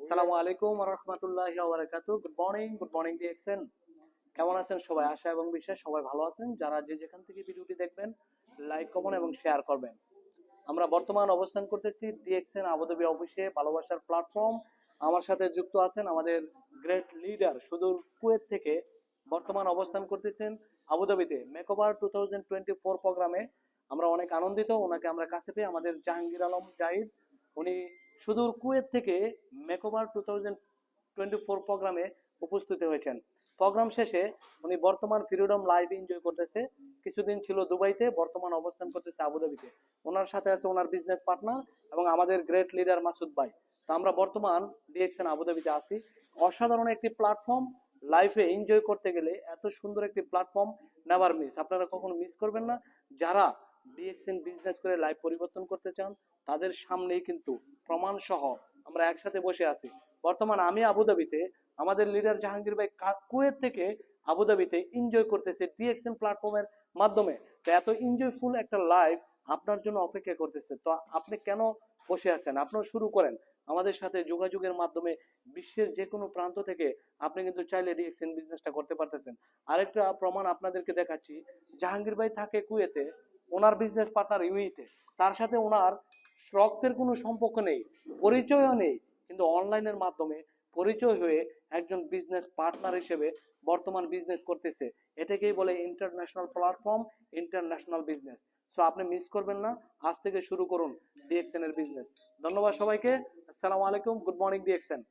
আসসালামু আলাইকুম ওয়া রাহমাতুল্লাহি ওয়া বারাকাতুহু। Good morning DXN. কেমন আছেন সবাই? আশা এবং বিশ্বাস সবাই ভালো আছেন। যারা যে যেখান থেকে ভিডিওটি দেখবেন লাইক কমেন্ট এবং শেয়ার করবেন। আমরা বর্তমান অবস্থান করতেছি ডিএক্সএন আবুধাবি অফিসে, ভালোবাসার প্ল্যাটফর্ম। আমার সাথে যুক্ত আছেন আমাদের গ্রেট লিডার সুদূর কুয়েত থেকে বর্তমান অবস্থান করতেছেন আবুধাবিতে মেকওভার 2024 প্রোগ্রামে। আমরা অনেক আনন্দিত ওনাকে আমরা কাছে পেয়ে। আমাদের জাহাঙ্গীর আলম জাহিদ, উনি সুদূর কুয়েত থেকে মেকওভার 2024 প্রোগ্রামে উপস্থিত হয়েছেন। প্রোগ্রাম শেষে উনি বর্তমান ফ্রিডম লাইফ এনজয় করতেছে। কিছুদিন ছিল দুবাইতে, বর্তমান অবস্থান করতেছে আবুধাবিতে। ওনার সাথে আছে ওনার বিজনেস পার্টনার এবং আমাদের গ্রেট লিডার মাসুদ ভাই। তো আমরা বর্তমান ডিএক্সএন আবুধাবিতে আছি। অসাধারণ একটি প্ল্যাটফর্ম। লাইফে এনজয় করতে গেলে এত সুন্দর একটি প্ল্যাটফর্ম নেভার মিস, আপনারা কখনো মিস করবেন না। যারা ডিএক্সএন বিজনেস করে লাইফ পরিবর্তন করতে চান তাদের সামনেই কিন্তু প্রমাণ সহ আমরা একসাথে বসে আছি। বর্তমান আমি আবুধাবিতে, আমাদের লিডার জাহাঙ্গীর ভাই কুয়েত থেকে আবুধাবিতে এনজয় করতেছে ডিএক্সএন প্ল্যাটফর্মের মাধ্যমে। তো এত এনজয়ফুল একটা লাইফ আপনার জন্য অপেক্ষা করতেছে। তো আপনি কেন বসে আছেন? আপনারা শুরু করেন আমাদের সাথে যোগাযোগের মাধ্যমে। বিশ্বের যে কোনো প্রান্ত থেকে আপনি কিন্তু চাইলে ডিএক্সএন বিজনেসটা করতে পারতেছেন। আরেকটা প্রমাণ আপনাদেরকে দেখাচ্ছি। জাহাঙ্গীর ভাই থাকে কুয়েতে, ওনার বিজনেস পার্টনার ইউইতে, তার সাথে ওনার রক্তের কোনো সম্পর্ক নেই, পরিচয়ও নেই, কিন্তু অনলাইনের মাধ্যমে পরিচয় হয়ে একজন বিজনেস পার্টনার হিসেবে বর্তমান বিজনেস করতেছে। এটাকেই বলে international platform, international business. So আপনি মিস করবেন না, আজ থেকে শুরু করুন ডিএক্সএন এর বিজনেস। ধন্যবাদ সবাইকে। আসসালামু আলাইকুম, গুড মর্নিং ডিএক্সএন।